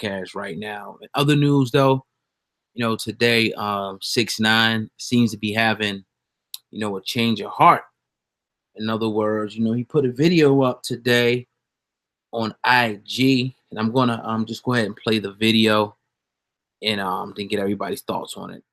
broadcast right now. In other news, though, today 6ix9ine seems to be having, a change of heart. In other words, he put a video up today on IG, and I'm gonna just go ahead and play the video and then get everybody's thoughts on it.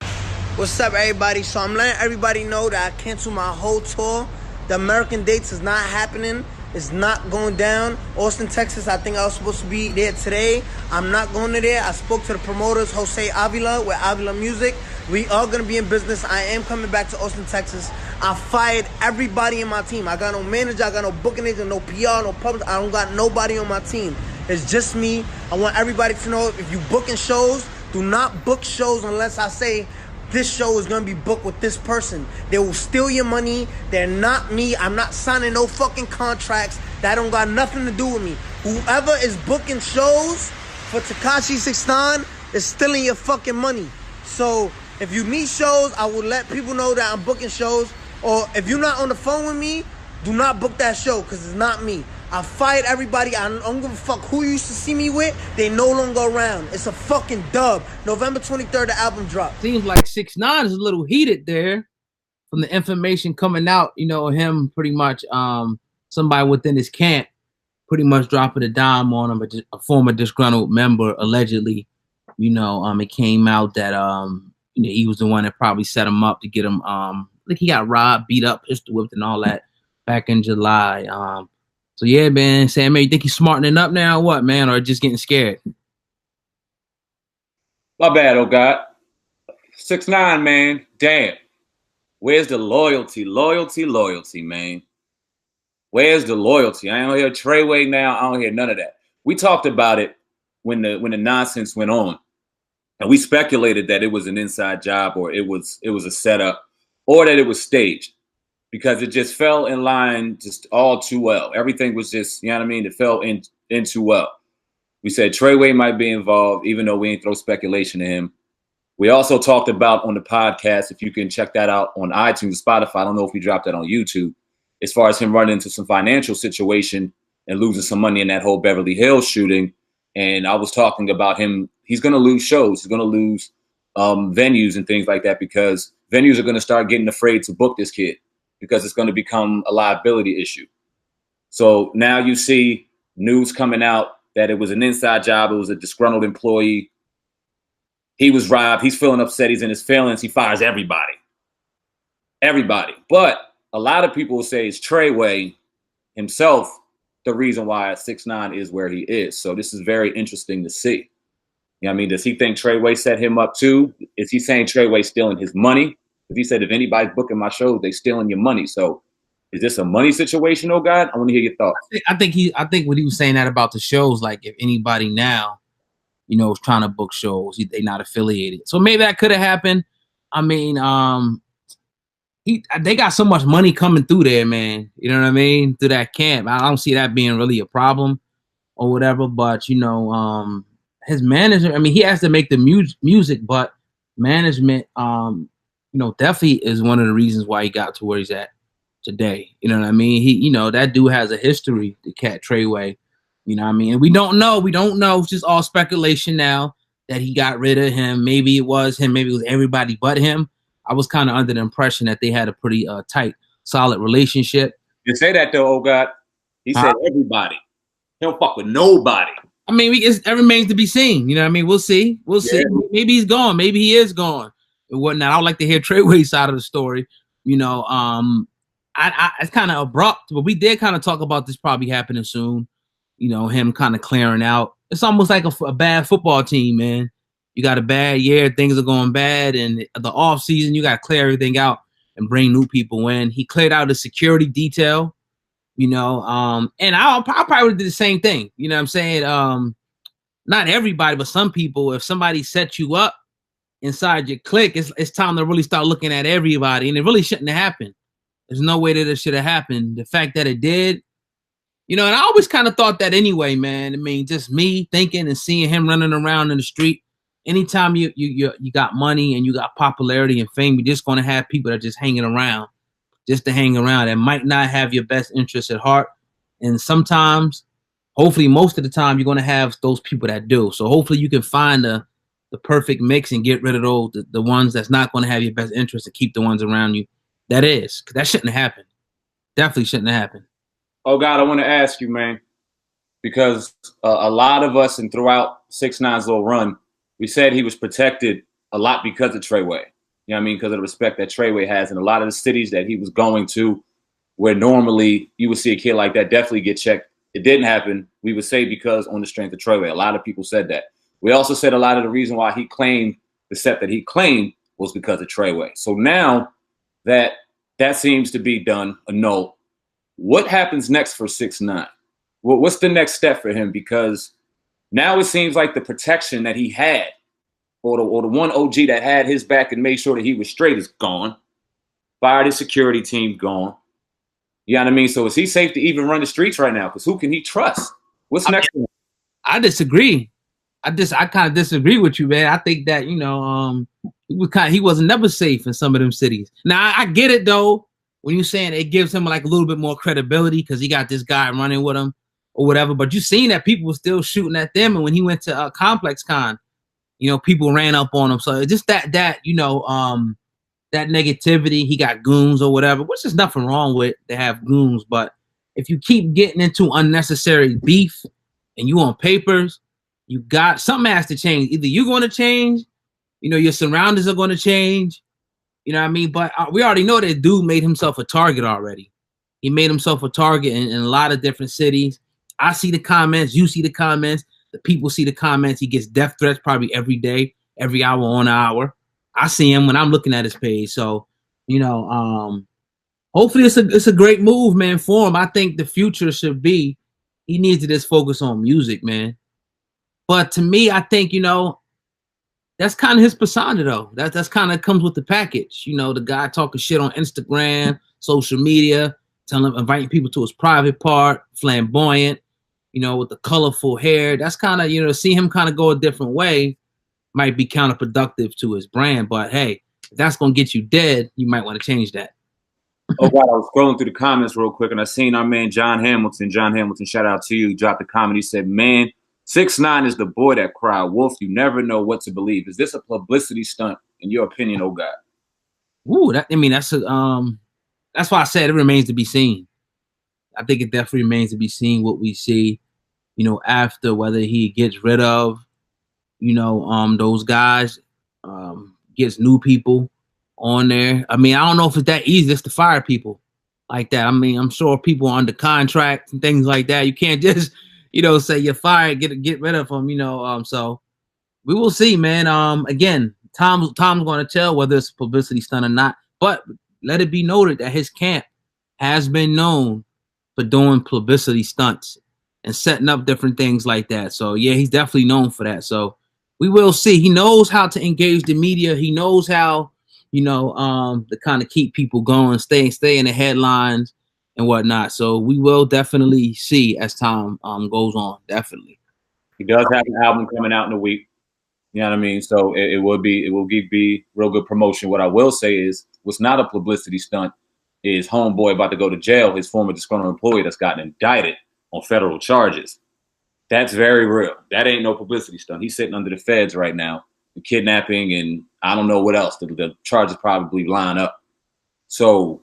What's up, everybody? So I'm letting everybody know that I canceled my whole tour. The American dates is not happening. It's not going down. Austin, Texas, I think I was supposed to be there today. I'm not going to there. I spoke to the promoters, Jose Avila, with Avila Music. We are going to be in business. I am coming back to Austin, Texas. I fired everybody in my team. I got no manager. I got no booking agent, no PR, no public. I don't got nobody on my team. It's just me. I want everybody to know, if you booking shows, do not book shows unless I say this show is going to be booked with this person. They will steal your money. They're not me. I'm not signing no fucking contracts. That don't got nothing to do with me. Whoever is booking shows for Tekashi 6ix9ine is stealing your fucking money. So if you need shows, I will let people know that I'm booking shows. Or if you're not on the phone with me, do not book that show, because it's not me. I fired everybody. I don't give a fuck who you used to see me with. They no longer around. It's a fucking dub. November 23rd, the album dropped. Seems like 6ix9ine is a little heated there from the information coming out. Him pretty much somebody within his camp pretty much dropping a dime on him, a former disgruntled member allegedly. It came out that he was the one that probably set him up to get him. Like he got robbed, beat up, pistol whipped, and all that back in July. So yeah, man, Sam, you think he's smartening up now, or what, man, or just getting scared? My bad, oh God. 6ix9ine, man, damn. Where's the loyalty? Loyalty, man. Where's the loyalty? I don't hear Treywey now. I don't hear none of that. We talked about it when the nonsense went on, and we speculated that it was an inside job, or it was a setup, or that it was staged, because it just fell in line just all too well. Everything was just, it fell in too well. We said Treywey might be involved, even though we ain't throw speculation at him. We also talked about on the podcast, if you can check that out on iTunes, Spotify, I don't know if we dropped that on YouTube, as far as him running into some financial situation and losing some money in that whole Beverly Hills shooting. And I was talking about him, he's going to lose shows. He's going to lose venues and things like that, because venues are going to start getting afraid to book this kid, because it's going to become a liability issue. So now you see news coming out that it was an inside job. It was a disgruntled employee. He was robbed. He's feeling upset. He's in his feelings. He fires everybody. Everybody. But a lot of people will say it's Treywey himself the reason why 6ix9ine is where he is. So this is very interesting to see. Does he think Treywey set him up too? Is he saying Treywey stealing his money? If he said, if anybody's booking my shows, they stealing your money. So is this a money situation, oh God? I want to hear your thoughts. I think what he was saying that about the shows, like if anybody now, is trying to book shows, they not affiliated. So maybe that could have happened. They got so much money coming through there, man. You know what I mean? Through that camp. I don't see that being really a problem or whatever, but his manager, he has to make the music, but management, definitely is one of the reasons why he got to where he's at today. You know what I mean? He, that dude has a history, the cat Treywey. And we don't know. It's just all speculation now that he got rid of him. Maybe it was him. Maybe it was everybody but him. I was kind of under the impression that they had a pretty tight, solid relationship. You say that though, oh God. He said everybody. He don't fuck with nobody. It remains to be seen. You know what I mean? We'll see. See. Maybe he's gone. Maybe he is gone. And whatnot. I would like to hear Treywey's side of the story. It's kind of abrupt, but we did kind of talk about this probably happening soon. Him kind of clearing out. It's almost like a bad football team, man. You got a bad year, things are going bad, and the off season, you got to clear everything out and bring new people in. He cleared out the security detail, and I'll probably do the same thing. You know what I'm saying? Not everybody, but some people, if somebody sets you up inside your clique, it's time to really start looking at everybody, and it really shouldn't have happened. There's no way that it should have happened. The fact that it did, and I always kind of thought that anyway, man. Just me thinking and seeing him running around in the street. Anytime you got money and you got popularity and fame, you're just going to have people that are just hanging around, just to hang around, that might not have your best interests at heart. And sometimes hopefully most of the time you're going to have those people that do. So hopefully you can find the perfect mix and get rid of those the ones that's not going to have your best interest and keep the ones around you that is, because that shouldn't happen. Definitely shouldn't happen. Oh God, I want to ask you, man, because a lot of us and throughout 6ix9ine's little run, we said he was protected a lot because of Treywey. You know what I mean? Because of the respect that Treywey has in a lot of the cities that he was going to, where normally you would see a kid like that definitely get checked. It didn't happen. We would say because on the strength of Treywey. A lot of people said that. We also said a lot of the reason why he claimed the set that he claimed was because of Treywey. So now that seems to be done, a no. What happens next for 6ix9ine? What's the next step for him? Because now it seems like the protection that he had, or the one OG that had his back and made sure that he was straight, is gone. Fired his security team, gone. You know what I mean? So is he safe to even run the streets right now? Because who can he trust? What's next? I disagree. I kind of disagree with you, man. I think that, you know, he wasn't never safe in some of them cities. Now I get it though, when you're saying it gives him like a little bit more credibility because he got this guy running with him or whatever. But you seen that people were still shooting at them, and when he went to Complex Con, you know, people ran up on him. So just that you know, that negativity. He got goons or whatever, which is nothing wrong with to have goons. But if you keep getting into unnecessary beef and you on papers, you got something has to change. Either you're going to change, you know, your surroundings are going to change. You know what I mean? But we already know that dude made himself a target already. He made himself a target in a lot of different cities. I see the comments. You see the comments. The people see the comments. He gets death threats probably every day, every hour on hour. I see him when I'm looking at his page. So, you know, hopefully it's a great move, man, for him. I think the future should be he needs to just focus on music, man. But to me, I think, you know, that's kind of his persona, though. That's kind of comes with the package. You know, the guy talking shit on Instagram, social media, inviting people to his private part, flamboyant, you know, with the colorful hair. That's kind of, you know, see him kind of go a different way might be counterproductive to his brand. But hey, if that's going to get you dead, you might want to change that. Oh, God, I was scrolling through the comments real quick, and I seen our man John Hamilton. John Hamilton, shout out to you. He dropped a comment. He said, man, 6ix9ine is the boy that cried wolf. You never know what to believe. Is this a publicity stunt, in your opinion, oh God? Ooh, that's why I said it remains to be seen. I think it definitely remains to be seen what we see, you know, after, whether he gets rid of, you know, those guys, gets new people on there. I mean, I don't know if it's that easy just to fire people like that. I mean, I'm sure people are under contract and things like that. You can't just, you know, say you're fired, get rid of them, you know. So we will see, man. Again, Tom's going to tell whether it's a publicity stunt or not. But let it be noted that his camp has been known for doing publicity stunts and setting up different things like that. So yeah, he's definitely known for that. So we will see. He knows how to engage the media. He knows how, you know, to kind of keep people going, stay in the headlines and whatnot. So we will definitely see as time goes on. Definitely. He does have an album coming out in a week. You know what I mean? So it will be real good promotion. What I will say is, what's not a publicity stunt is homeboy about to go to jail, his former disgruntled employee that's gotten indicted on federal charges. That's very real. That ain't no publicity stunt. He's sitting under the feds right now, the kidnapping, and I don't know what else. The charges probably line up. So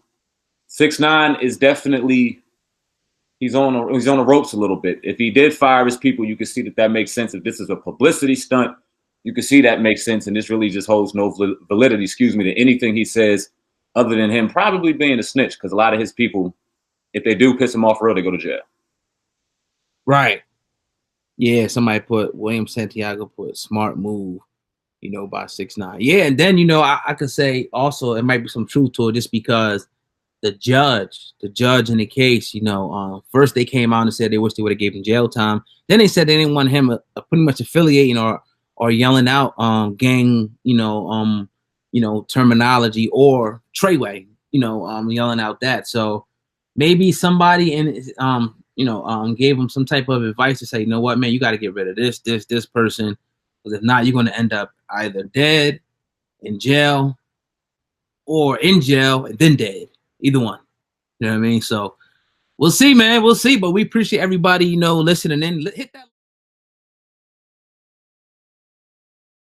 6ix9ine is definitely, he's on the ropes a little bit. If he did fire his people, you can see that makes sense. If this is a publicity stunt, you can see that makes sense. And this really just holds no validity, to anything he says, other than him probably being a snitch, because a lot of his people, if they do piss him off real, they go to jail. Right. Yeah, somebody put, William Santiago put, smart move, you know, by 6ix9ine. Yeah, and then, you know, I could say also it might be some truth to it, just because the judge in the case, you know, first they came out and said they wish they would have gave him jail time. Then they said they didn't want him pretty much affiliating or yelling out gang, you know, terminology, or Treywey, you know, yelling out that. So maybe somebody gave him some type of advice to say, you know what, man, you got to get rid of this person, because if not, you're going to end up either dead, in jail, or in jail and then dead. Either one. You know what I mean? So We'll see, man. We'll see. But we appreciate everybody, listening in. Hit that.